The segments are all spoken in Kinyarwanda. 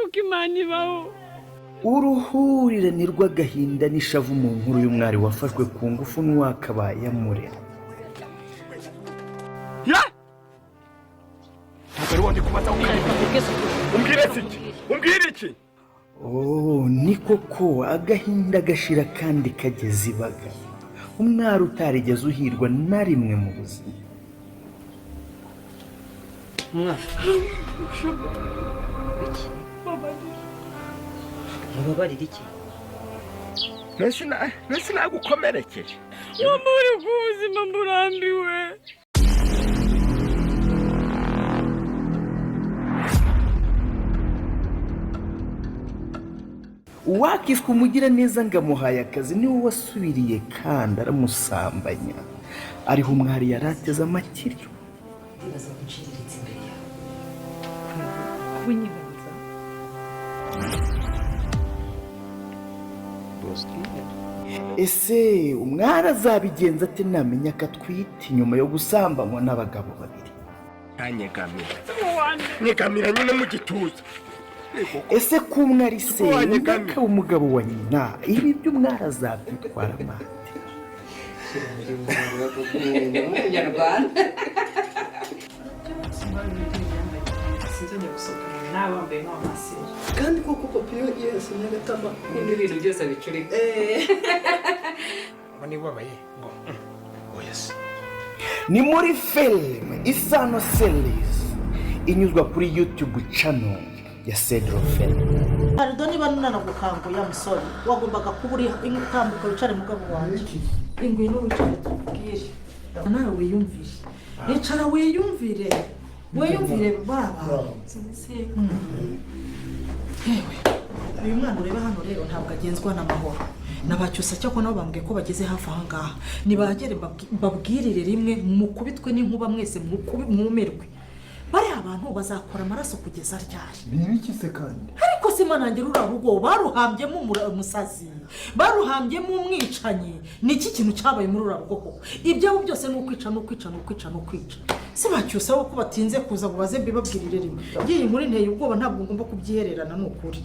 kuko Imana ibaho. Uruhurirane rw'agahinda n'ishavu mu nkuru y'umwari wafashwe ku ngufu n'uwakabaye amurera. Ni koko agahinda gashira kandi kageze ibaga. Umwari utarigeze uhirwa na rimwe mu buzima. Mubabarira iki? Nasi nagukomerekeje. Wamuri ku buzima mburambiwe. Uwakishwe umugira neza ngamuhaye akazi niwe wasubiriye kandi aramusambanya. Ariho umwari yarateze amakiryo. Ndibaza guciriritse imbere yawe. Kunyibaza. Ese umwari azabigenza ate namenya ko atwite nyuma yo gusambanywa n'abagabo babiri? Nyegamira nyine mu gituza. Ese ko umwari se akaba umugabo wa nyina, ibi by'umwari azabyitwara amate? Nyarwanda. Kandi koko papa iyo yese nyagatama Ibintu byose bicurika. Mani babaye ngo yes. Ni muri filime Isano Series inyuzwa kuri YouTube channel ya Cedro Film. Pardon niba nana gukango ya musore wagombaga kuburi intambuka wicare mugabo wanjye. Ingwino wicare tubwire. Nawe wiyumvire. Yicara wiyumvire. Wiyumvire baba. Uyu mwana ureba hano rero ntabwo agenzwa n'amahoro. Nabacyusa cyako nabo bambwiye ko bageze hafi aha ngaha. Nibagere babwirire rimwe mukubitwe n'inkuba mwese mwumerwe. Bari abantu bazakora amaraso kugeza ryari. Biniki se kandi. Ariko se manangira urarugo baruhambyemo umusazi. Baruhambyemo umwicanyi. Niki kintu cyabaye muri urarugo? Ibyo byose no kwica. Se bacyusa ko batinze kuza bubaze bibabwirire rimwe. Ngiye muri nteye ubwoba ntabwo ngomba kubyihererana n'ukuri.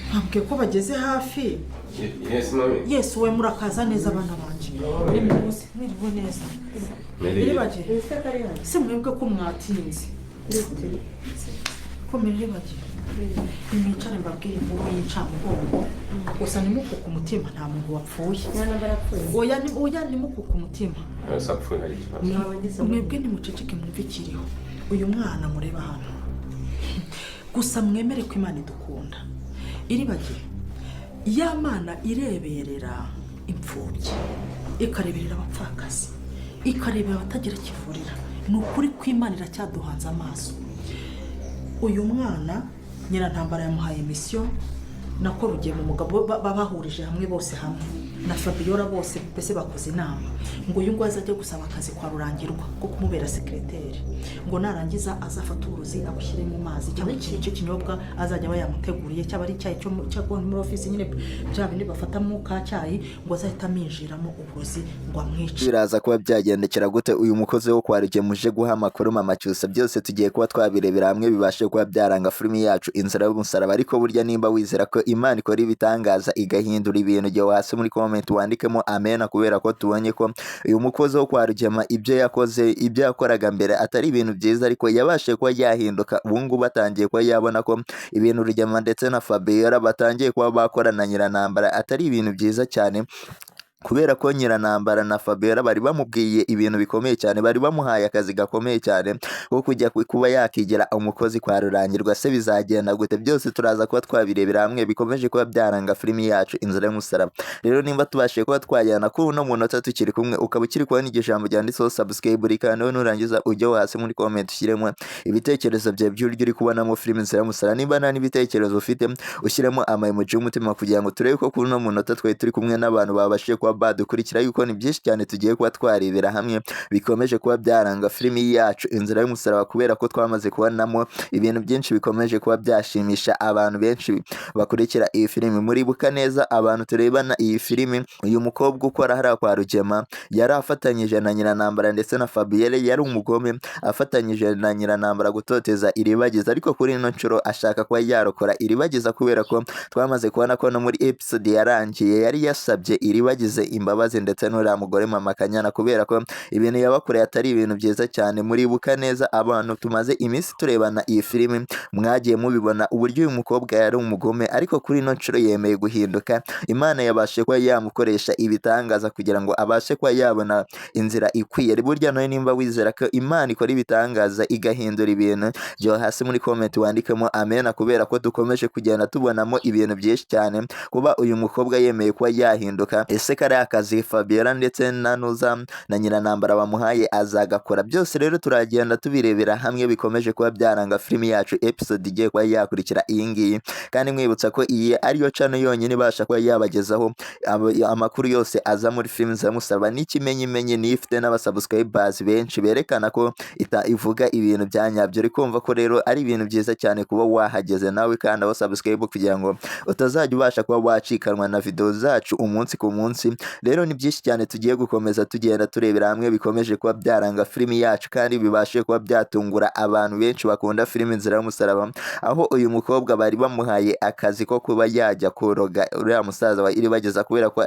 Ntabwo ko bageze hafi. Yes mami. Yes we murakaza neza abana banje. Mwiriwe neza. Iribaje. Se mwebwe ko mwatinze. Ko miribaje. Nimicare mbabwire inkuru y'incamugongo. Gusa nimukuka umutima nta muntu wapfuye. Oya nimukuka umutima. Sapfuye hari ikibazo. Mwebwe nimuceceke mwumvikiriho. Uyu mwana mureba hano. Gusa mwemere ko Imana idukunda. Iribaje. Ya mana ireberera imfubyi. Ikareberera abapfakazi. Ikarebera abatagira kivurira. Nukuri ko Imana iracyaduhanze amaso. Uyu mwana Nyirantambara yamuhaye mission nako rugiye mu mugabo babahurije hamwe bose hamwe na Fabiola bose bese bakoze inama ngo uyu ngo azajye gusaba akazi kwa Rurangirwa ko kumubera secrétaire ngo narangiza azafata uruzi abushyire mu mazi cyangwa icyo kinyobwa azajya bayamuteguriye cyaba ari cyayi cyo muri office nyine bya bindi bafata mu ka cyayi ngo azahita minjiramo uburozi ngo amwice. Biraza kuba byagendekera gute uyu mukozi wo kwarije muje guha amakuru Mama Cyusa byose tugiye kuba twabirebera hamwe bibashe kuba byaranga filimi yacu Inzira y'Umusaraba. Ariko burya nimba wizera ko Imana ikora ibitangaza igahindura ibintu gihe hasi muri comment wandikemo amen, kubera ko tubonye ko uyu mukozi wo kwa Rugema ibyo yakoze ibyo yakoraga mbere atari ibintu byiza, ariko yabashe kuba yahinduka. Ubungu batangiye kuba yabona ko ibintu Rugema ndetse na Fabiola batangiye kuba bakorana Nyirantambara atari ibintu byiza cyane, kubera ko Nyirantambara na Fabiola bari bamubwiye ibintu bikomeye cyane, bari bamuhaye akazi gakomeye cyane ko kujya kuba yakigira umukozi kwa Rurangirwa. Se bizagenda gute? Byose turaza kuba twabirebera hamwe bikomeje kuba byaranga filimi yacu Inzira y'Umusaraba. Rero nimba tubashe kuba twajyana ku no munota tukiri kumwe ukaba ukiri kubona ijambo ryanditseho subscribe kandi nurangiza ujye hasi muri comment ushyiremo ibitekerezo bye by'uryo uri kubonamo filimi Inzira y'Umusaraba. Niba nta n'ibitekerezo ufite ushyiremo ama emoji y'umutima kugira ngo turebe ko ku no munota twe turi kumwe n'abantu babashije kuba badukurikira yuko ni byinshi cyane tugiye kuba twarebera hamwe bikomeje kuba byaranga filimi yacu Inzira y'Umusaraba, kubera ko twamaze kubonamo ibintu byinshi bikomeje kuba byashimisha abantu benshi bakurikira iyi filimi. Muribuka neza abantu turebana iyi filimi, uyu mukobwa ukora hariya kwa Rugema yari afatanyije na Nyiranambara ndetse na Fabienne, yari umugome afatanyije na Nyiranambara gutoteza Iribagiza, ariko kuri ino nshuro ashaka kuba yarokora Iribagiza kubera ko twamaze kubona ko no muri episode yarangiye yari yasabye Iribagize imbabazi ndetse n'uriya mugore Mama Kanyana, kubera ko ibintu yabakoreye atari ibintu byiza cyane. Muribuka neza abantu tumaze iminsi turebana iyi filimi mwagiye mubibona uburyo uyu mukobwa yari umugome, ariko kuri ino nshuro yemeye guhinduka. Imana yabashe kuba yamukoresha ibitangaza kugira ngo abashe kuba yabona inzira ikwiye. Burya nawe nimba wizera ko Imana ikora ibitangaza igahindura ibintu, jya hasi muri comment wandikemo amena, kubera ko dukomeje kugenda tubonamo ibintu byinshi cyane kuba uyu mukobwa yemeye kuba yahinduka. Ese kariya akazi Fabiola ndetse na Nuza na Nyiranambara bamuhaye azagakora? Byose rero turagenda tubirebera hamwe bikomeje kuba byaranga filimi yacu episode igiye kuba yakurikira iyi ngiyi, kandi mwibutsa ko iyi ariyo channel yonyine ibasha kuba yabagezaho amakuru yose aza muri filimi za Musaraba. N'ikimenyimenyi niyo ifite n'abasubscribers benshi berekana ko ivuga ibintu bya nyabyo. Uri kumva ko rero ari ibintu byiza cyane kuba wahageze nawe kandi aho subscribe kugira ngo utazajya ubasha kuba wacikanwa na video zacu umunsi ku munsi. Rero ni byinshi cyane tugiye gukomeza tugenda turebera hamwe bikomeje kuba byaranga filimi yacu kandi bibashe kuba byatungura abantu benshi bakunda filimi Inzira y'Umusaraba, aho uyu mukobwa bari bamuhaye akazi ko kuba yajya kuroga uriya musaza wa Iribagiza, kubera ko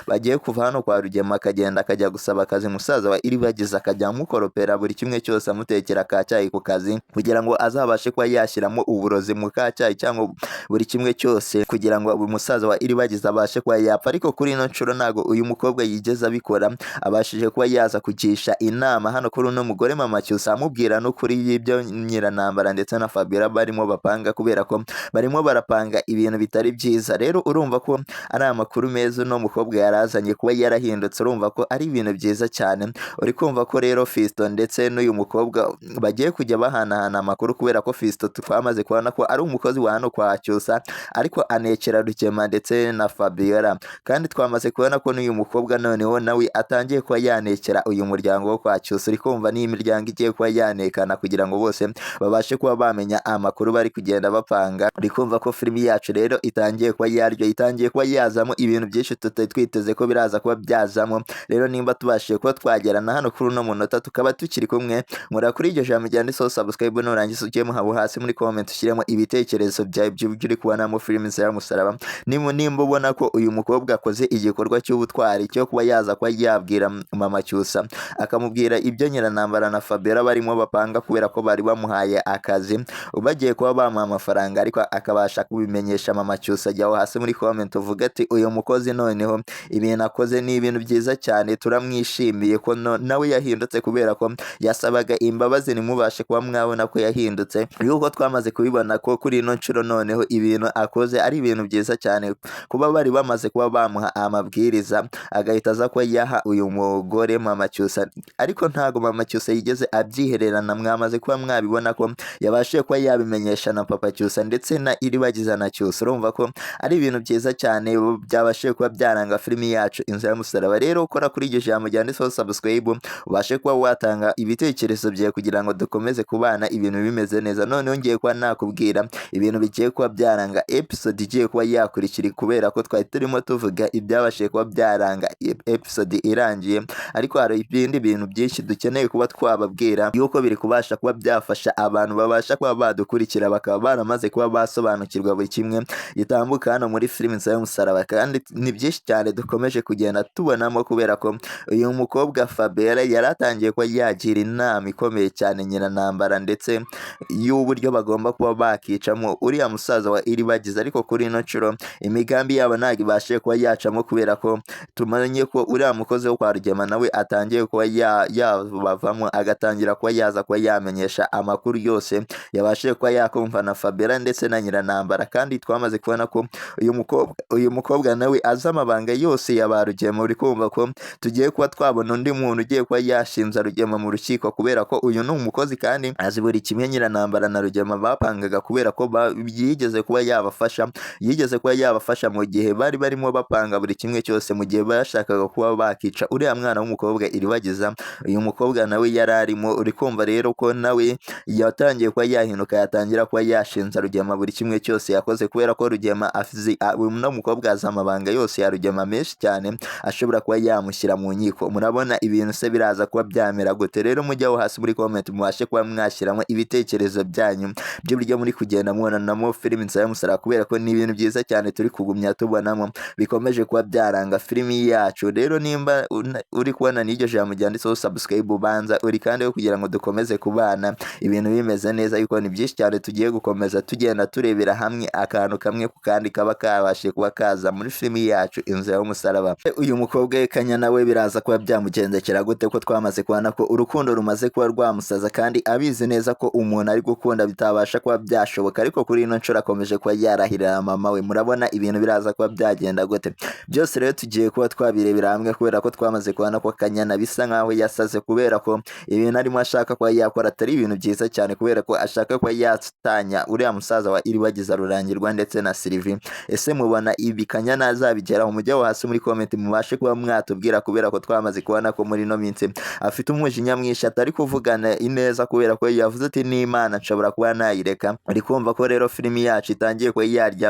bagiye kuva hano kwa Rugema akagenda akajya gusaba akazi musaza wa Iribagiza, akajya amukoropera buri kimwe cyose amutekera ka cyayi ku kazi kugira ngo azabashe kuba yashyiramo uburozi mu ka cyayi cyangwa buri kimwe cyose kugira ngo umusaza wa Iribagiza abashe kuba yapfa. Ariko kuri ino nshuro ntago uyu mukobwa yigeze abikora, abashije kuba yaza kugisha inama hano kuri uno mugore Mama Cyusa amubwira no kuri ibyo Nyiranambara ndetse na Fabiola barimo bapanga, kubera ko barimo barapanga ibintu bitari byiza. Rero urumva ko ari amakuru meza no mukobwa yarazanye kuba yarahindutse, urumva ko ari ibintu byiza cyane. Uri kumva ko rero Fisto ndetse n'uyu mukobwa bagiye kujya bahanahana amakuru, kubera ko Fisto twamaze kubona ko ari umukozi wa hano kwa Cyusa ariko anekera Rugema ndetse na Fabiola, kandi twamaze kubona ko n'uyu mukobwa noneho nawe atangiye kuba yanekera uyu muryango wo kwa Cyusa. Uri kumva ni imiryango igiye kuba yanekana kugira ngo bose babashe kuba bamenya amakuru bari kugenda bapanga. Uri kumva ko filimi yacu rero itangiye kuba yaryo, itangiye kuba yazamo ibintu byinshi tutari twiteze ko biraza kuba byazamo. Rero nimba tubashije kuba twagerana hano kuri uno munota tukaba tukiri kumwe, nkora kuri iryo jambo ryanditseho subscribe nurangiza ujye muhabo hasi muri comment ushyiremo ibitekerezo byawe by'ibyo uri kubonamo filimi Inzira y'Umusaraba. Nimba ubona ko uyu mukobwa akoze igikorwa cy'ubutwari cyo kuba yaza kuba yabwira Mama Cyusa akamubwira ibyo Nyiranambara na Fabiola barimo bapanga, kubera ko bari bamuhaye akazi bagiye kuba bamuha amafaranga ariko akabasha kubimenyesha Mama Cyusa, jyaho hasi muri comment uvuga ati uyu mukozi noneho ibintu akoze ni ibintu byiza cyane, turamwishimiye ko nawe yahindutse, kubera ko yasabaga imbabazi nimubashe kuba mwabona ko yahindutse. Yuko twamaze kubibona ko kuri ino nshuro noneho ibintu akoze ari ibintu byiza cyane, kuba bari bamaze kuba bamuha amabwiriza agahita aza ko yaha uyu mugore Mama Cyusa, ariko ntago Mama Cyusa yigeze abyihererana. Mwamaze kuba mwabibona ko yabashije kuba yabimenyesha na Papa Cyusa ndetse na Iribagiza na Cyusa. Urumva ko ari ibintu byiza cyane byabashije kuba byaranga filimi yacu Inzira y'Umusaraba. Rero ukora kuri iryo jambo ryanditseho subscribe ubashe kuba watanga ibitekerezo byawe kugira ngo dukomeze kubana ibintu bimeze neza. Noneho ngiye kuba nakubwira ibintu bigiye kuba byaranga episode igiye kuba yakurikira, kubera ko twari turimo tuvuga ibyabashije kuba byaranga episode irangiye, ariko hari ibindi bintu byinshi dukeneye kuba twababwira yuko biri kubasha kuba byafasha abantu babasha kuba badukurikira bakaba baramaze kuba basobanukirwa buri kimwe gitambuka hano muri filimi Inzira y'Umusaraba. Kandi ni byinshi cyane dukomeje kugenda tubonamo, kubera ko uyu mukobwa Fabiola yari atangiye kuba yagira inama ikomeye cyane Nyiranambara ndetse y'uburyo bagomba kuba bakicamo uriya musaza wa Iribagiza, ariko kuri ino nshuro imigambi yabo ntabwo ibashije kuba yacamo, kubera ko tumenye ko uriya mukozi wo kwa Rugema nawe atangiye kuba yabavamo agatangira kuba yaza kuba yamenyesha amakuru yose yabashije kuba yakumva na Fabiola ndetse na Nyiranambara. Kandi twamaze kubona ko uyu mukobwa nawe azi amabanga yose ya ba Rugema. Uri kumva ko tugiye kuba twabona undi muntu ugiye kuba yashinza Rugema mu rukiko, kubera ko uyu ni umukozi kandi azi buri kimwe Nyiranambara na Rugema bapangaga, kubera ko yigeze kuba yabafasha mu gihe bari barimo bapanga buri kimwe kimwe cyose mu gihe bashakaga kuba bakica uriya mwana w'umukobwa Iribagiza. Uyu mukobwa nawe yari arimo, uri kumva rero ko nawe yatangiye kuba yahinduka, yatangira kuba yashinja Rugema buri kimwe cyose yakoze, kubera ko Rugema afize uno mukobwa azi amabanga yose ya Rugema menshi cyane ashobora kuba yamushyira mu nkiko. Murabona ibintu se biraza kuba byamera gute? Rero mujyaho hasi muri comment mubashe kuba mwashyiramo ibitekerezo byanyu by'uburyo muri kugenda mubonanamo filimi Inzira y'Umusaraba, kubera ko ni ibintu byiza cyane turi kugumya tubonamo bikomeje kuba byaranga filimi yacu. Rero nimba uri kubona n'iryo jambo ryanditseho subscribe ubanza uri kandi kugira ngo dukomeze kubana ibintu bimeze neza, yuko ni byinshi cyane tugiye gukomeza tugenda turebera hamwe akantu kamwe ku kandi kaba kabashe kuba kaza muri filimi yacu Inzira y'Umusaraba. Uyu mukobwa Kanyana we biraza kuba byamugendekera gute ko twamaze kubona ko urukundo rumaze kuba rwamusaza, kandi abizi neza ko umuntu ari gukunda bitabasha kuba byashoboka, ariko kuri ino nshuro akomeje kuba yarahirira mama we. Murabona ibintu biraza kuba byagenda gute? Byose rero tugiye kuba twabirebera hamwe, kubera ko twamaze kubona ko Kanyana bisa nkaho yasaze, kubera ko ibintu arimo ashaka kuba yakora atari ibintu byiza cyane, kubera ko ashaka kuba yatanya uriya musaza wa Iribagiza Rurangirwa ndetse na Sylvie. Ese mubona ibi Kanyana azabigeraho? Mujyaho hasi muri comment mubashe kuba mwatubwira, kubera ko twamaze kubona ko muri no minsi afite umujinya mwinshi atari kuvugana ineza, kubera ko yavuze ati n'Imana nshobora kuba nayireka. Uri kumva ko rero filimi yacu itangiye kuba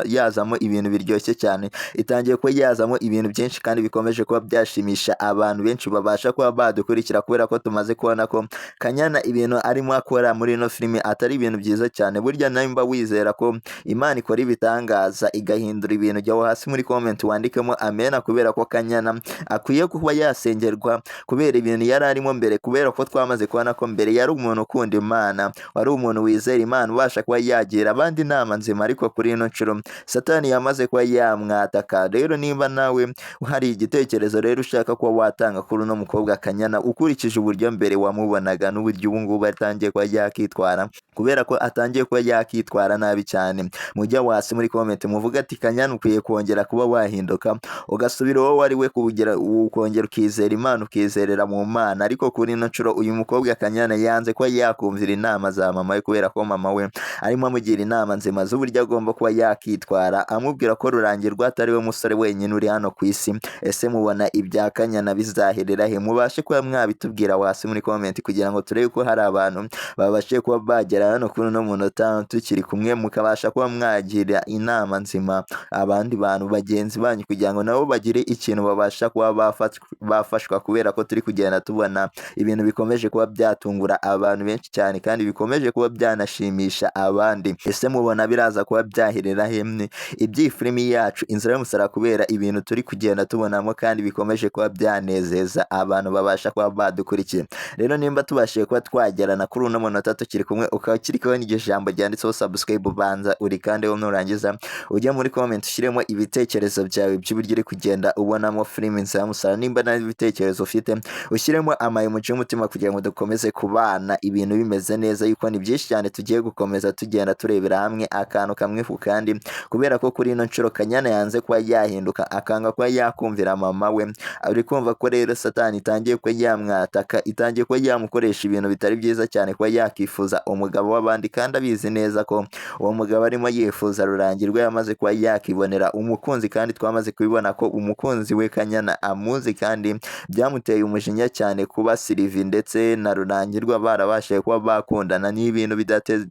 yazamo ibintu biryoshye cyane, itangiye kuba yazamo ibintu byinshi kandi bikomeje kuba byashimisha abantu benshi babasha kuba badukurikira, kubera ko tumaze kubona ko Kanyana ibintu arimo akora muri ino filimi atari ibintu byiza cyane. Burya nimba wizera ko Imana ikora ibitangaza igahindura ibintu, jyaho hasi muri comment wandikemo amena, kubera ko Kanyana akwiye kuba yasengerwa kubera ibintu yari arimo mbere, kubera ko twamaze kubona ko mbere yari umuntu ukunda Imana, wari umuntu wizera Imana ubasha kuba yagira abandi inama nzima, ariko kuri ino nshuro Satani yamaze kuba yamwataka. Rero nimba nawe hari igitekerezo rero ushaka kuba watanga kuri uno mukobwa Kanyana, ukurikije uburyo mbere wamubonaga n'uburyo ubu ngubu atangiye kuba yakitwara, kubera ko atangiye kuba yakitwara nabi cyane, mujya wasi muri comment muvuga ati Kanyana ukwiye kongera kuba wahinduka ugasubira wowe wari we kongera ukizera Imana, ukizerera mu Mana. Ariko kuri ino nshuro uyu mukobwa Kanyana yanze kuba yakumvira inama za mama we, kubera ko mama we arimo amugira inama nzima z'uburyo agomba kuba yakitwara, amubwira ko Rurangirwa atari we musore wenyine uri hano ku isi. Ese mubona ibya Kanyana bizaherera he? Mubashe kuba mwabitubwira wasi muri comment, kugira ngo turebe ko hari abantu babashe kuba bagera hano kuri uno munota tukiri kumwe, mukabasha kuba mwagira inama nzima abandi bantu bagenzi banyu, kugira ngo nabo bagire ikintu babasha kuba bafashwa, kubera ko turi kugenda tubona ibintu bikomeje kuba byatungura abantu benshi cyane, kandi bikomeje kuba byanashimisha abandi. Ese mubona biraza kuba byaherera hemwe iby'iyi filimi yacu Inzira y'Umusaraba, kubera ibintu turi kugenda tubonamo kandi bikomeje kuba byanezeza abantu babasha kuba badukurikiye. Rero nimba tubashije kuba twagerana kuri uno munota tukiri kumwe, ukaba kiri kubona iryo jambo ryanditseho subscribe ubanza uri kandi nurangiza ujya muri comment ushyiremo ibitekerezo byawe by'uburyo uri kugenda ubonamo filimi Inzira y'Umusaraba. Nimba nta bitekerezo ufite ushyiremo amayemuji y'umutima, kugira ngo dukomeze kubana ibintu bimeze neza, yuko ni byinshi cyane tugiye gukomeza tugenda turebera hamwe akantu kamwe ku kandi, kubera ko kuri ino nshuro Kanyana yanze kuba yahinduka akanga kuba yakumvira mama we. Uri kumva ko rero Satani itangiye kuba yamwataka, itangiye kuba yamukoresha ibintu bitari byiza cyane, kuba yakifuza umugabo w'abandi, kandi abizi neza ko uwo mugabo arimo yifuza Rurangirwa yamaze kuba yakibonera umukunzi, kandi twamaze kubibona ko umukunzi we Kanyana amuzi, kandi byamuteye umujinya cyane kuba Sylvie ndetse na Rurangirwa barabashije kuba bakundana. Ni ibintu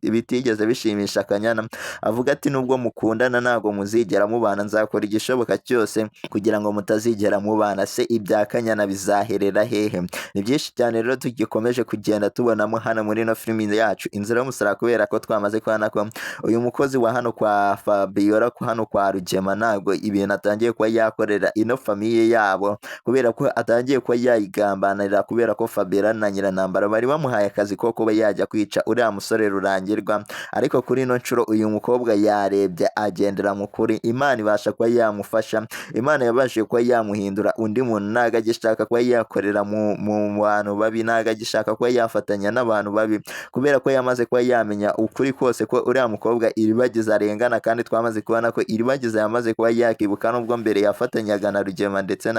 bitigeze bishimisha Kanyana, avuga ati nubwo mukundana ntabwo muzigera mubana, nzakora igishoboka cyose kugira ngo mutazigera mubana. Se ibya Kanyana bizaherera hehe? Ni byinshi cyane rero tugikomeje kugenda tubonamo hano muri ino filimi yacu Inzira y'Umusaraba, kubera ko twamaze kubona ko uyu mukozi wa hano kwa Fabiola hano kwa Rugema ntabwo ibintu atangiye kuba yakorera ino famiye yabo, kubera ko atangiye kuba yayigambanira, kubera ko Fabiola na Nyiranambara bari bamuhaye akazi ko kuba yajya kwica uriya musore Rurangirwa. Ariko kuri ino nshuro uyu mukobwa yarebye agendera mu kuri, Imana ibasha kuba yamufasha, Imana yabashije kuba yamuhindura undi muntu, ntago agishaka kuba yakorera mu bantu babi, ntago agishaka kuba yafatanya n'abantu babi, kubera ko yamaze kuba yamenya ukuri kose ko uriya mukobwa Iribagiza arengana, kandi twamaze kubona ko Iribagiza yamaze kuba yakibuka, nubwo mbere yafatanyaga na Rugema ndetse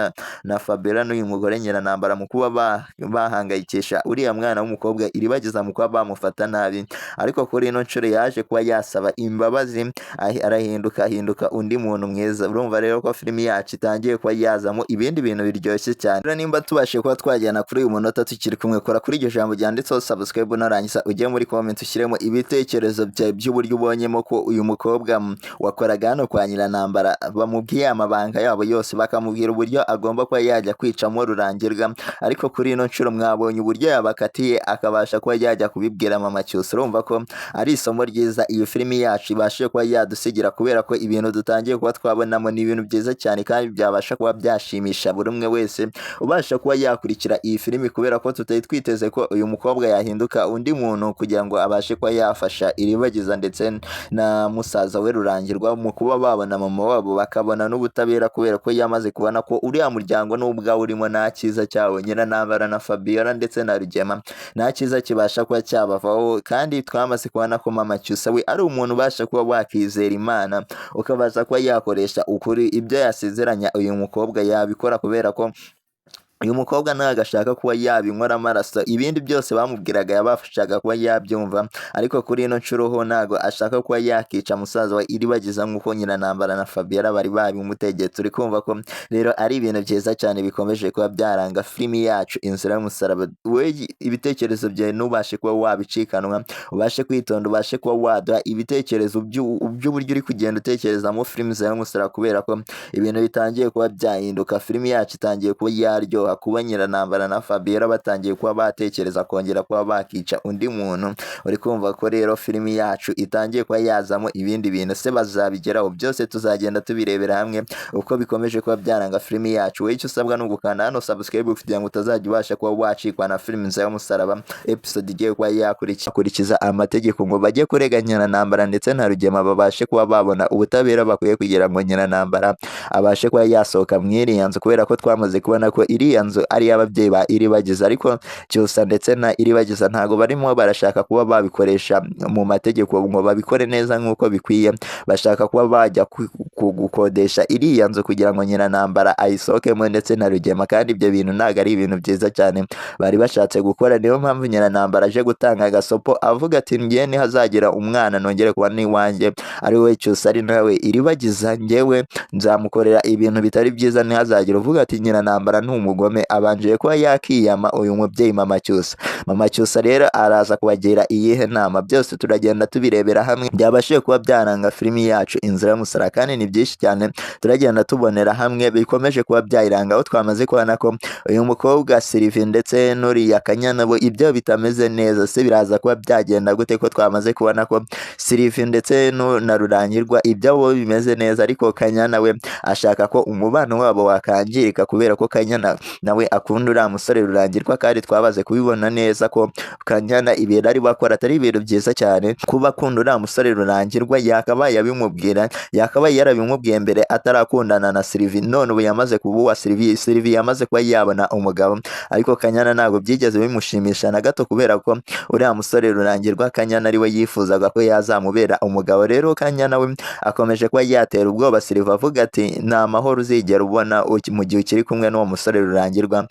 na Fabiola n'uyu mugore Nyiranambara mu kuba bahangayikisha uriya mwana w'umukobwa Iribagiza mu kuba bamufata nabi. Ariko kuri ino nshuro yaje kuba yasaba imbabazi, ahinduka undi muntu mwiza. Urumva rero ko filimi yacu yacu itangiye kuba yazamo ibindi bintu biryoshye cyane. Rero nimba tubashe kuba twajyana kuri uyu munota tukiri kumwe, kora kuri iryo jambo ryanditseho subscribe narangiza ujye muri comment ushyiremo ibitekerezo byawe by'uburyo ubonyemo ko uyu mukobwa wakoraga hano kwa Nyirantambara bamubwiye amabanga yabo yose, bakamubwira uburyo agomba kuba yajya kwicamo Rurangirwa, ariko kuri ino nshuro mwabonye uburyo yabakatiye akabasha kuba yajya kubibwira Mama Cyusa. Urumva ko ari isomo ryiza iyi filimi yacu ibashe kuba yadusigira, kubera ko ibintu dutangiye kuba twabonamo ni ibintu byiza cyane kandi byabasha kuba byashimisha buri umwe wese ubasha kuba yakurikira iyi filimi, kubera ko tutari twiteze ko uyu mukobwa yahinduka undi muntu kugira ngo abashe kuba yafasha Iribagiza ndetse na musaza we Rurangirwa mu kuba babona mama wabo bakabona n'ubutabera, kubera ko yamaze kubona ko uriya muryango n'ubwawe urimo nta cyiza cyawo. Nyirantambara na Fabiola ndetse na Rugema nta cyiza kibasha kuba cyabavaho, kandi twamaze kubona ko Mama Cyusa we ari umuntu ubasha kuba wakizera Imana ukabasha kuba yakoresha ukuri, ibyo yasezeranya uyu mukobwa yabikora, kubera ko uyu mukobwa ntabwo ashaka kuba yabinkora amaraso, ibindi byose bamubwiraga yabafashaga kuba yabyumva, ariko kuri ino nshuro ho ntabwo ashaka kuba yakica musaza wa Iribagiza nk'uko Nyirantambara na Fabiola bari babimutegetse. Uri kumva ko rero ari ibintu byiza cyane bikomeje kuba byaranga filimi yacu Inzira y'Umusaraba. We ibitekerezo byawe ntubashe kuba wabicikanwa, ubashe kwitonda, ubashe kuba waduha ibitekerezo by'uburyo uri kugenda utekerezamo filimi Inzira y'Umusaraba, kubera ko ibintu bitangiye kuba byahinduka, filimi yacu itangiye kuba yaryoha, kuba Nyirantambara na Fabiola batangiye kuba batekereza kongera kuba bakica undi muntu. Uri kumva ko rero filimi yacu itangiye kuba yazamo ibindi bintu, se bazabigeraho byose tuzagenda tubirebera hamwe uko bikomeje kuba byaranga filimi yacu. Wowe icyo usabwa ni ugukanda hano subscribe kugira ngo utazajya ubasha kuba wacikwa na filimi Inzira y'Umusaraba episode igiye kuba yakurikiza amategeko ngo bajye kurega Nyirantambara ndetse na Rugema babashe kuba babona ubutabera bakwiye kugira ngo Nyirantambara abashe kuba yasohoka mu iriya nzu, kubera ko twamaze kubona ko iriya nzu ari y'ababyeyi ba Iribagiza, ariko Cyusa ndetse na Iribagiza ntago barimo barashaka kuba babikoresha mu mategeko ngo babikore neza nk'uko bikwiye, bashaka kuba bajya gukodesha iriya nzu kugira ngo Nyirantambara ayisohokemo ndetse na Rugema, kandi ibyo bintu ntago ari ibintu byiza cyane bari bashatse gukora. Niyo mpamvu Nyirantambara aje gutanga agasopo avuga ati ngiye nihazagira umwana nongere kuba n'iwanjye ari we Cyusa ari nawe Iribagiza, ngewe nzamukorera ibintu bitari byiza, nihazagira uvuga ati Nyirantambara n'umugome, abanje kuba yakiyama uyu mubyeyi Mama Cyusa. Mama Cyusa rero araza kubagira iyihe nama, byose turagenda tubirebera hamwe byabashije kuba byaranga filimi yacu Inzira y'Umusaraba, kandi ni byinshi cyane turagenda tubonera hamwe bikomeje kuba byayiranga, aho twamaze kubona ko uyu mukobwa Sylvie ndetse n'uriya Kanyana bo ibyo bitameze neza. Se biraza kuba byagenda gute ko twamaze kubona ko Sylvie ndetse na Rurangirwa ibyo bo bimeze neza, ariko Kanyana we ashaka ko umubano wabo wakangirika, kubera ko Kanyana nawe akunda uriya musore Rurangirwa, kandi twabaze kubibona neza ko Kanyana ibintu ari bakora atari ibintu byiza cyane. Kuba akunda uriya musore Rurangirwa yakabaye abimubwira, yakabaye yarabimubwiye mbere atarakundana na Sylvie, none ubu yamaze kuba uwa Sylvie yamaze kuba yabona umugabo, ariko Kanyana ntabwo byigeze bimushimisha na gato, kubera ko uriya musore Rurangirwa Kanyana ari we yifuzaga ko yazamubera umugabo. Rero Kanyana we akomeje kuba yatera ubwoba Sylvie avuga ati nta mahoro uzigera ubona mu gihe ukiri kumwe n'uwo musore Rurangirwa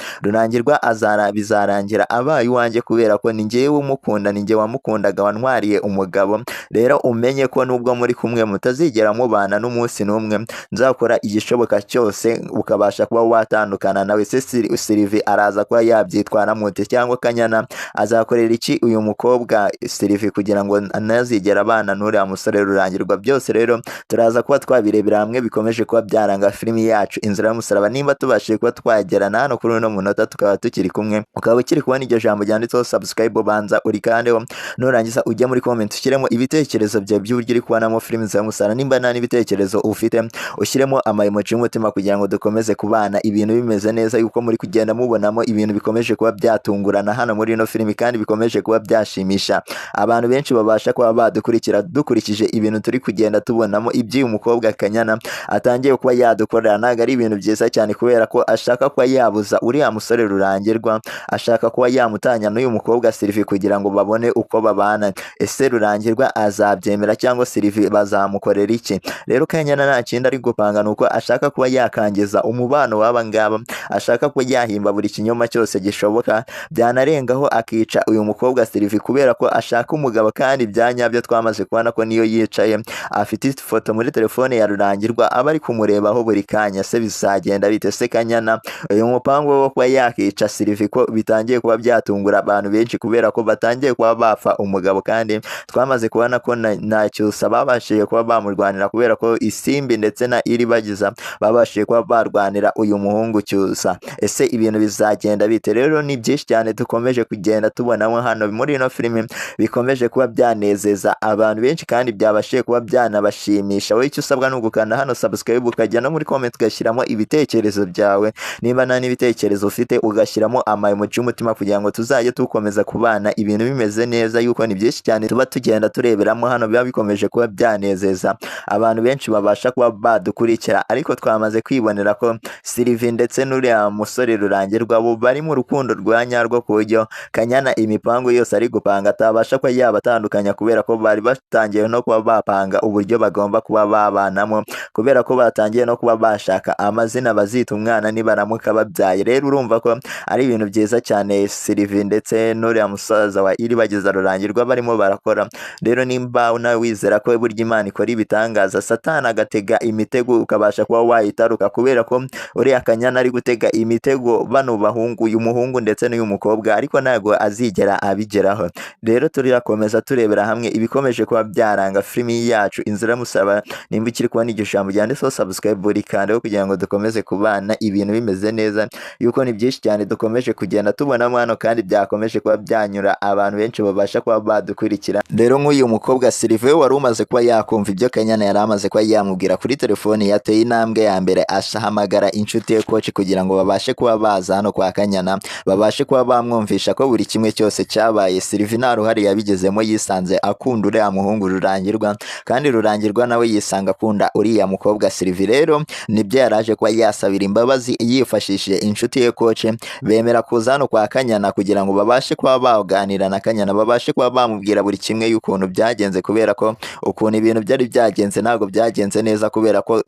bizarangira abaye iwanjye, kubera ko ni njyewe umukunda, ni njye wamukundaga wantwariye umugabo. Rero umenye ko nubwo muri kumwe mutazigera mubana n'umunsi n'umwe, nzakora igishoboka cyose ukabasha kuba watandukana nawe. Se Sylvie araza kuba yabyitwara mute, cyangwa Kanyana azakorera iki uyu mukobwa Sylvie kugira ngo ntazigera abana n'uriya musore Rurangirwa? Byose rero turaza kuba twabirebera hamwe bikomeje kuba byaranga filimi yacu Inzira y'Umusaraba. Nimba tubashije kuba twagerana hano kuri uno munota tukaba tukiri kumwe, ukaba ukiri kubona iryo jambo ryanditseho subscribe, banza urikandeho, nurangiza ujye muri comment ushyiremo ibitekerezo byawe by'uburyo uri kubonamo filimi Inzira y'Umusaraba. Nimba nta n'ibitekerezo ufite ushyiremo amayemoji y'umutima kugira ngo dukomeze kubana ibintu bimeze neza, yuko muri kugenda mubonamo ibintu bikomeje kuba byatungurana hano muri ino filimi, kandi bikomeje kuba byashimisha abantu benshi babasha kuba badukurikira dukurikije ibintu turi kugenda tubonamo. Iby'uyu mukobwa Kanyana atangiye kuba yadukorera ntabwo ari ibintu byiza cyane, kubera ko ashaka kuba yabuza uriya musore Rurangirwa, ashaka kuba yamutanya n'uyu mukobwa Sylvie kugira ngo babone uko babana. Ese Rurangirwa azabyemera cyangwa Sylvie bazamukorera iki? Rero Kanyana kanyana nta kindi ari gupanga nuko ashaka kuba yakangiza umubano w'aba ngaba, ashaka kuba yahimba buri kinyoma cyose gishoboka, byanarengaho akica uyu mukobwa Sylvie kubera ko ashaka umugabo, kandi byanyabyo twamaze kubona ko niyo yicaye afite ifoto muri telefone ya Rurangirwa aba ari kumurebaho buri kanya. Se bizagenda bite se Kanyana? Uyu mupango wo kuba yakica Sylvie ko bitangiye kuba byatungura abantu benshi kubera ko batangiye kuba bapfa umugabo, kandi twamaze kubona ko na Cyusa babashije kuba bamurwanira kubera ko Isimbi ndetse na Iribagiza babashije kuba barwanira uyu muhungu Cyusa. Ese ibintu bizagenda bite? Rero ni byinshi cyane dukomeje kugenda tubonamo hano muri ino filime bikomeje kuba byanezeza abantu benshi kandi byabashije kuba byanabashimisha. Wowe icyo usabwa ni ugukanda hano subscribe, ukajya no muri comment ugashyiramo ibitekerezo byawe, niba nta n'ibitekerezo ufite ugashyiramo amaemoji y'umutima kugira ngo tuzajye tukomeza kubana ibintu bimeze neza, yuko ni byinshi cyane tuba tugenda tureberamo hano biba bikomeje kuba byanezeza abantu benshi babasha kuba badukurikira. Ariko twamaze kwibonera ko Sylvie ndetse n'uriya musore Rurangirwa bo bari mu rukundo rwa nyarwo ku buryo Kanyana imipango yose ari gupanga atabasha kuba yabatandukanya kubera ko bari batangiye no kuba bapanga uburyo bagomba kuba babanamo, kubera ko batangiye no kuba bashaka amazina bazita umwana nibaramuka babyaye. Rero urumva ko ari ibintu byiza cyane Sylvie ndetse n'uriya musaza wa Iribagiza Rurangirwa barimo barakora. Rero nimba nawe wizera ko burya Imana ikora ibitangaza, Satani agatega imitego ukabasha kuba wayitaruka, kubera ko uriya Kanyana ari gutega imitego bano bahungu, uyu muhungu ndetse n'uyu mukobwa, ariko ntago azigera abigeraho. Rero turakomeza turebera hamwe ibikomeje kuba byaranga filimi yacu Inzira y'Umusaraba. Nimba ukiri kubona igishamo cyanditseho subscribe buri kandeho kugira ngo dukomeze kubana ibintu bimeze neza, yuko ni byinshi cyane dukomeje kugenda tubonamo hano kandi byakomeje kuba byanyura abantu benshi babasha kuba badukurikira. Rero nk'uyu mukobwa Sylvie wari umaze kuba yakumva ibyo Kanyana yari amaze kuba yamubwira kuri telefone, yateye intambwe ya mbere ahamagara inshuti ye Coach kugira ngo babashe kuba baza hano kwa Kanyana, babashe kuba bamwumvisha ko buri kimwe cyose cyabaye. Sylvie nta ruhare yabigezemo, yisanze akunda uriya muhungu Rurangirwa, kandi Rurangirwa nawe yisanga akunda uriya mukobwa Sylvie. Rero nibyo yaraje kuba yasabira imbabazi yifashishije inshuti ye Coach, bemera kuza hano kwa Kanyana kugira ngo babashe kuba baganira na Kanyana, babashe kuba bamubwira buri kimwe y'ukuntu byagenze, kubera ko ukuntu ibintu byari byagenze ntabwo byagenze neza, kubera ko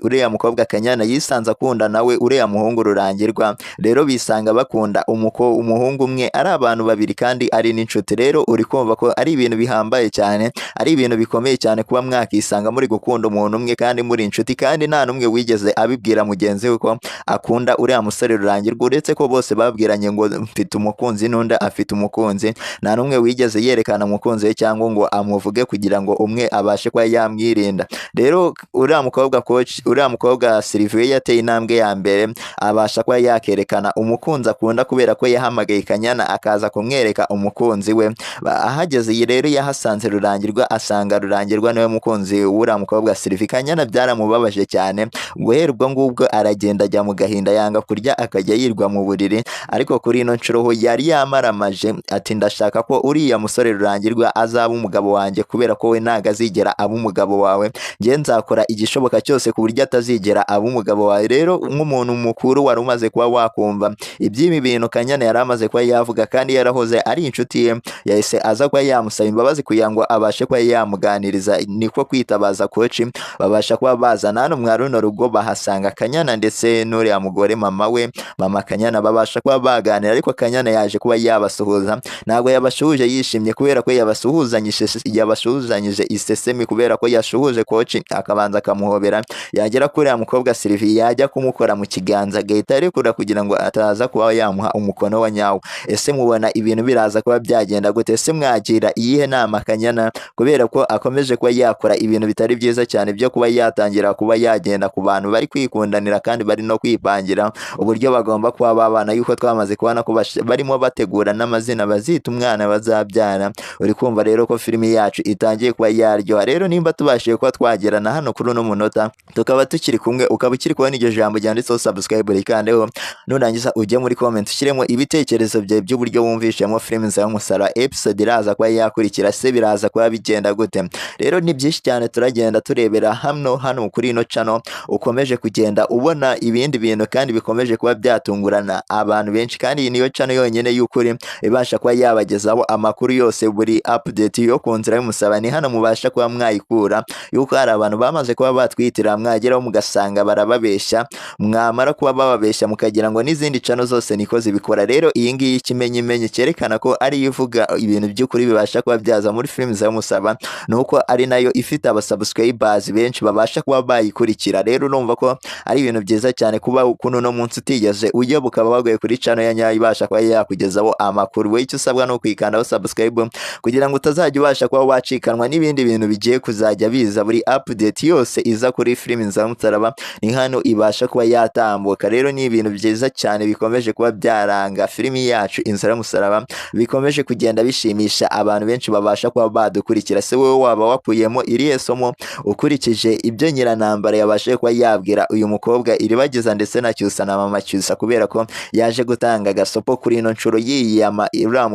uriya mukobwa Kanyana yisanze akunda nawe uriya muhungu Rurangirwa. Rero bisanga bakunda umuhungu umwe, ari abantu babiri kandi ari n'inshuti. Rero uri kumva ko ari ibintu bihambaye cyane, ari ibintu bikomeye cyane kuba mwakisanga muri gukunda umuntu umwe kandi muri inshuti, kandi nta n'umwe wigeze abibwira mugenzi we ko akunda uriya musore Rurangirwa, uretse ko bose babwiranye ngo mfite umukunzi n'undi afite umukunzi. Nta n'umwe wigeze yerekana umukunzi we cyangwa ngo amuvuge kugira ngo umwe abashe kuba yamwirinda. Rero uriya mukobwa Sylvie yateye intambwe ya mbere, abasha kuba yakerekana umukunzi akunda kubera ko yahamagaye Kanyana akaza kumwereka umukunzi we. Ahageze iyi rero yahasanze Rurangirwa, asanga Rurangirwa niwe mukunzi w'uriya mukobwa Sylvie. Kanyana byaramubabaje cyane, guhera ubwo ngubwo aragenda ajya mu gahinda, yanga kurya akajya yirwa mu buriri. Ariko kuri ino nshuro ho yari yamaramaje ati ndashaka ko uriya musore Rurangirwa azaba umugabo wanjye, kubera ko we ntago azigera aba umugabo wawe, njye nzakora igishoboka cyose ku buryo atazigera aba umugabo wawe. Rero nk'umuntu mukuru wari umaze kuba wakumva iby'ibi bintu Kanyana yari amaze kuba yavuga, kandi yarahoze ari inshuti ye, yahise aza kuba yamusaba imbabazi kugira ngo abashe kuba yamuganiriza. Niko kwitabaza Coach, babasha kuba bazana hano mwa runo rugo, bahasanga Kanyana ndetse n'uriya mugore mama we, mama Kanyana, babasha kuba baganira. Ariko Kanyana yaje kuba yabasuhuza, ntabwo yabashuhuje yishimye kubera ko yabasuhuzanyije isesemi, kubera ko yashuhuje Coach akabanza akamuhobera, yagera kuri uriya mukobwa Sylvie yajya kumukora mu kiganza agahita arekura kugira ngo ataza kuba yamuha umukono wa nyawo. Ese mubona ibintu biraza kuba byagenda gute? Ese mwagira iyihe nama Kanyana, kubera ko akomeje kuba yakora ibintu bitari byiza cyane byo kuba yatangira kuba yagenda ku bantu bari kwikundanira kandi bari no kwipangira uburyo bagomba kuba babana, yuko twamaze kubona ko barimo bategura n'amazina bazita umwana bazabyara. Uri kumva rero ko filimi yacu itangiye kuba yaryoha. Rero nimba tubashije kuba twagerana hano kuri uno munota tukaba tukiri kumwe, ukaba ukiri kubona iryo jambo ryanditseho subscribe rikandeho, nurangiza ujye muri comment ushyiremo ibitekerezo byawe by'uburyo wumvishemo filimi Inzira y'Umusaraba episode iraza kuba yakurikira, se biraza kuba bigenda gute. Rero ni byinshi cyane turagenda turebera hano kuri ino channel, ukomeje kugenda ubona ibindi bintu kandi bikomeje kuba byatungurana abantu benshi, kandi iyi niyo channel yonyine y'ukuri ibasha kuba yabagezaho amakuru yose, buri update yo ku Nzira y'Umusaraba ni hano mubasha kuba twayikura, yuko hari abantu bamaze kuba batwitira mwageraho mugasanga barababeshya, mwamara kuba bababeshya mukagira ngo n'izindi channel zose niko zibikora. Rero iyi ngiyi ikimenyimenyi cyerekana ko ari ivuga ibintu by'ukuri bibasha kuba byaza muri filimi za Musaba, nuko ari nayo ifite abasubscribers benshi babasha kuba bayikurikira. Rero urumva ko ari ibintu byiza cyane kuba kuno no munsi utigeze ujya bukaba baguye kuri channel ya Nyayo ibasha kuba yakugezaho amakuru. We icyo usabwa no kwikandaho subscribe kugira ngo utazajya ubasha kuba wacikanwa n'ibindi bintu bigiye kuzajya biza buri update yose iza kuri filimi za Musaraba, ni hano ibasha kuba yatambuka. Rero ni ibintu byiza cyane bikomeje kuba byaranga filimi yacu Inzira y'Umusaraba, bikomeje kugenda bishimisha abantu benshi babasha kuba badukurikira. Se wowe waba wakuyemo irihe somo ukurikije ibyo Nyiranambara yabashe kuba yabwira uyu mukobwa Iribagiza ndetse na Cyusa na Mama Cyusa, kubera ko yaje gutanga agasopo kuri ino nshuro yiyama uriya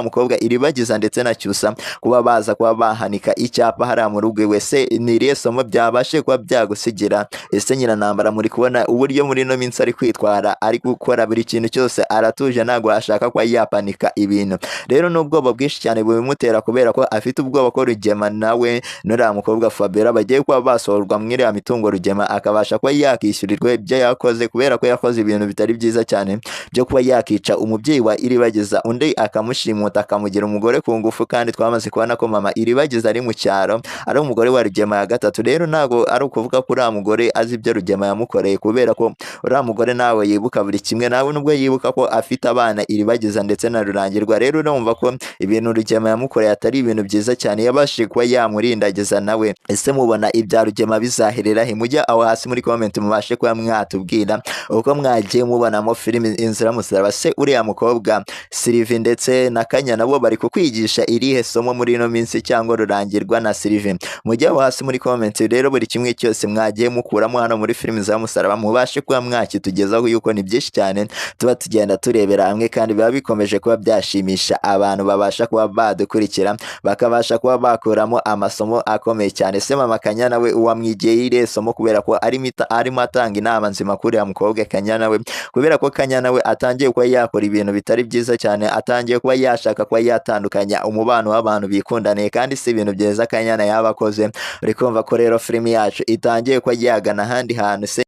mukobwa Iribagiza ndetse na Cyusa kuba baza kuba bahanika icyapa hariya mu rugo iwe. Se ni irihe somo byabashe kuba byagusigira? Ese Nyiranambara muri kubona uburyo muri ino minsi ari kwitwara, ari gukora buri kintu cyose aratuje, ntabwo ashaka kuba yapanika ibintu. Rero n'ubwoba bwinshi cyane bubimutera kubera ko afite ubwoba ko Rugema nawe n'uriya mukobwa Fabera bagiye kuba basohorwa muri iriya mitungo Rugema akabasha kuba yakishyurirwa ibyo yakoze, kubera ko yakoze ibintu bitari byiza cyane byo kuba yakica umubyeyi wa Iribagiza, undi akamushimuta akamugira umugore ku ngufu, kandi twamaze kubona ko Mama Iribagiza ari mu cyaro ari umugore wa Rugema ya gatatu. Rero ntabwo ari ukuvuga ko uriya mugore azi ibyo Rugema yamukoreye, kubera ko uriya mugore nawe yibuka buri kimwe, nawe nubwo yibuka ko afite abana Iribagiza ndetse na Rurangirwa. Rero urumva ko ibintu Rugema yamukoreye atari ibintu byiza cyane, yabashije kuba yamurindagiza nawe. Ese mubona ibya Rugema bizaherera he? Mujya aho hasi muri comment mubashe kuba mwatubwira uko mwagiye mubonamo filimi Inzira y'Umusaraba. Se uriya mukobwa Sylvie ndetse na Kanya nabo bari kukwigisha irihe somo muri ino minsi, cyangwa Rurangirwa na Sylvie? Mujya aho hasi muri comment rero buri kimwe cyose mwagiye mukuramo hano muri filimi za Musaraba mubashe kuba mwakitugezaho, yuko ni byinshi cyane tuba tugenda turebera hamwe, kandi biba bikomeje kuba byashimisha abantu babasha kuba badukurikira, bakabasha kuba bakuramo amasomo akomeye cyane. Se Mama Kanya nawe uwamwigiye irihe somo, kubera ko arimo atanga inama nzima kuri ya mukobwa Kanya nawe, kubera ko Kanya nawe atangiye kuba yakora ibintu bitari byiza cyane, atangiye kuba yashaka kuba yatandukanya umubano w'abantu bikundaniye, kandi si ibintu byiza Kanya yaba akoze. Uri kumva ko rero filimi yacu itangiye kuba yagana ahandi hantu. Se